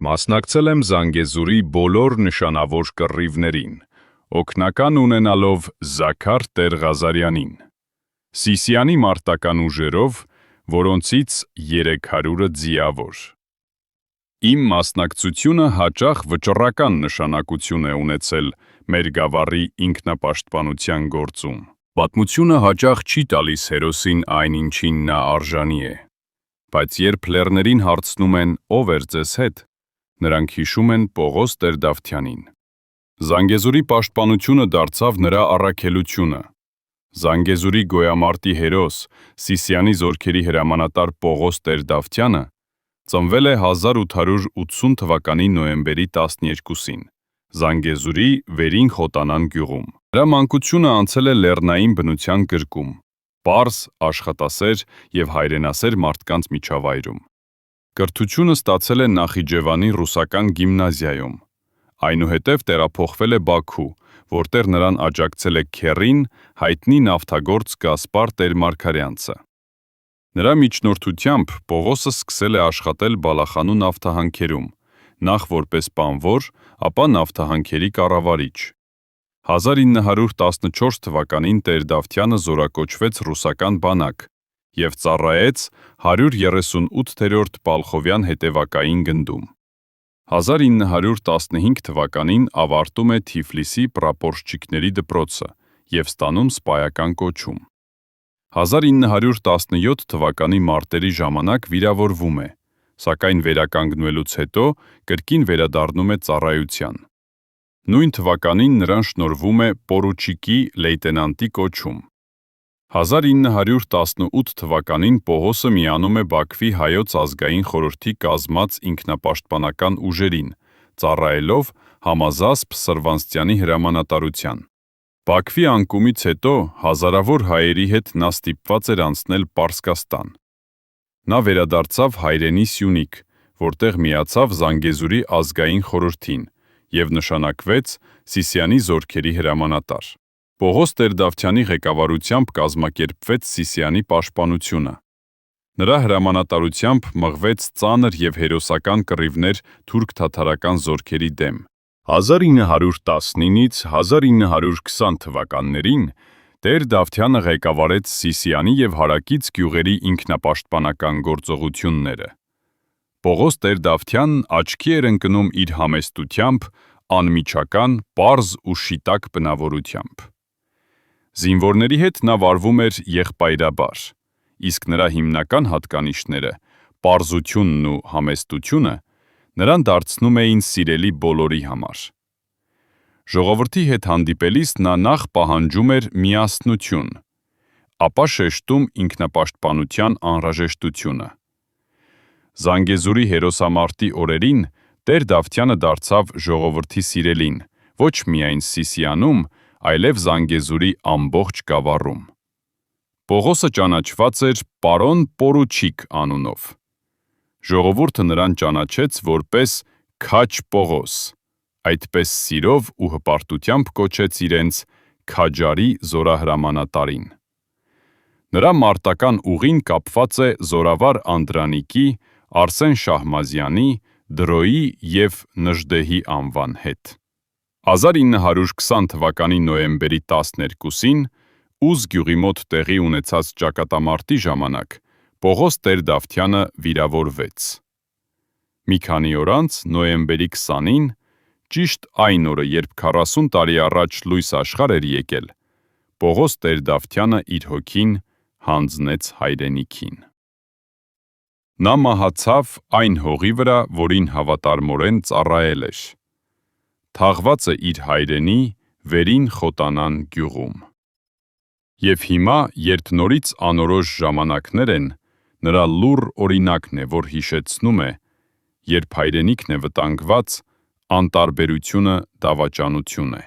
Մասնակցել եմ Զանգեզուրի բոլոր նշանավոր կռիվներին, օգնական ունենալով Զաքար Տեր-Ղազարյանին, Սիսիանի մարտական ուժերով, որոնցից 300-ը ձիավոր։ Իմ մասնակցությունը հաճախ վճռական նշանակություն է ունեցել մեր գավառի ինքնապաշտպանության գործում։ Պատմությունը հաճախ չի տալիս հերոսին այն, ինչին նա արժանի է, բայց երբ լեռներին հարցնում են ով էր ձեզ հետ, նրանք հիշում են Պողոս Տեր-Դավթյանին։ Զանգեզուրի պաշտպանությունը դարձավ նրա առաքելությունը։ Զանգեզուրի գոյամարտի հերոս, Սիսիանի զորքերի հրամանատար Պողոս Տեր-Դավթյանը ծնվել է 1880 թվականի նոյեմբերի 12-ին, Զանգեզուրի Վերին Խոտանան գյուղում։ Նրա մանկությունը անցել է լեռնային բնության գրկում, պարզ, աշխատասեր և հայրենասեր մարդկանց միջավայրում։ Կրթությունը ստացել է Նախիջևանի ռուսական գիմնազիայում, այնուհետև տեղափոխվել է Բաքու, որտեղ նրան աջակցել է քեռին, հայտնի նավթագործ Գասպար Տեր-Մարգարյանցը։ Նրա միջնորդությամբ Պողոսը սկսել է աշխատել Բալախանու նավթահանքերում, նախ որպես բանվոր, ապա նավթահանքերի կառավարիչ։ 1914 թվականին Տեր-Դավթյանը զորակոչվեց ռուսական բանակ և ծառայեց 138-րդ Պալխովյան հետևակային գնդում։ 1915 թվականին ավարտում է Թիֆլիսի պրապորշչիկների դպրոցը և ստանում սպայական կոչում։ 1917 թվականի մարտերի ժամանակ վիրավորվում է, սակայն վերականգնվելուց հետո կրկին վերադառնում է ծառայության։ Նույն թվականին նրան շնորհվում է պորուչիկի լեյտենանտի կոչում։ 1918 թվականին Պողոսը միանում է Բաքվի Հայոց ազգային խորհրդի կազմած ինքնապաշտպանական ուժերին, ծառայելով Համազասպ Սրվանստյանի հրամանատարության։ Բաքվի անկումից հետո հազարավոր հայերի հետ նա ստիպված էր անցնել Պարսկաստան։ Նա վերադարձավ հայրենի Սյունիք, որտեղ միացավ Զանգեզուրի ազգային խորհրդին և նշանակվեց Սիսիանի զորքերի հրամանատար։ Պողոս Տեր-Դավթյանի ղեկավարությամբ կազմակերպվեց Սիսիանի պաշտպանությունը։ Նրա հրամանատարությամբ մղվեց ծանր և հերոսական կռիվներ թուրք-թաթարական զորքերի դեմ։ 1919-ից 1920 թվականներին Տեր-Դավթյանը ղեկավարեց Սիսիանի և հարակից գյուղերի ինքնապաշտպանական գործողությունները։ Պողոս Տեր-Դավթյանն աչքի էր ընկնում իր համեստությամբ, անմիջական, պարզ ու շիտակ բնավորությամբ։ Զինվորների հետ նա վարվում էր եղբայրաբար, իսկ նրա հիմնական հատկանիշները՝ պարզությունն ու համեստությունը, նրան դարձնում էին սիրելի բոլորի համար։ Ժողովրդի հետ հանդիպելիս նա նախ պահանջում էր միասնություն, ապա շեշտում ինքնապաշտպանության անհրաժեշտությունը։ Զանգեզուրի հերոսամարտի օրերին Տեր-Դավթյանը դարձավ ժողովրդի սիրելին, ոչ միայն Սիսիանում, այլև Զանգեզուրի ամբողջ գավառում։ Պողոսը ճանաչված էր պարոն պորուչիկ անունով։ Ժողովուրդը նրան ճանաչեց որպես Քաջ Պողոս, այդպես սիրով ու հպարտությամբ կոչեց իրենց Քաջարի զորահրամանատարին։ Նրա մարտական ուղին կապված է Զորավար Անդրանիկի, Արսեն Շահմազյանի, Դրոյի և Նժդեհի անվան հետ։ 1920 թվականի նոյեմբերի 12-ին Ուզ գյուղի մոտ տեղի ունեցած ճակատամարտի ժամանակ Պողոս Տեր-Դավթյանը վիրավորվեց։ Մի քանի օր անց, նոյեմբերի 20-ին, ճիշտ այն օրը, երբ 40 տարի առաջ լույս աշխարհ էր եկել, Պողոս Տեր-Դավթյանը իր հոգին հանձնեց հայրենիքին։ Նա մահացավ այն հողի վրա, որին հավատարմորեն ծառայել էր։ Թաղված է իր հայրենի Վերին Խոտանան գյուղում։ Եվ հիմա, երբ նորից անորոշ ժամանակներ են, նրա լուռ օրինակն է, որ հիշեցնում է, երբ հայրենիքն է վտանգված, անտարբերությունը դավաճանություն է։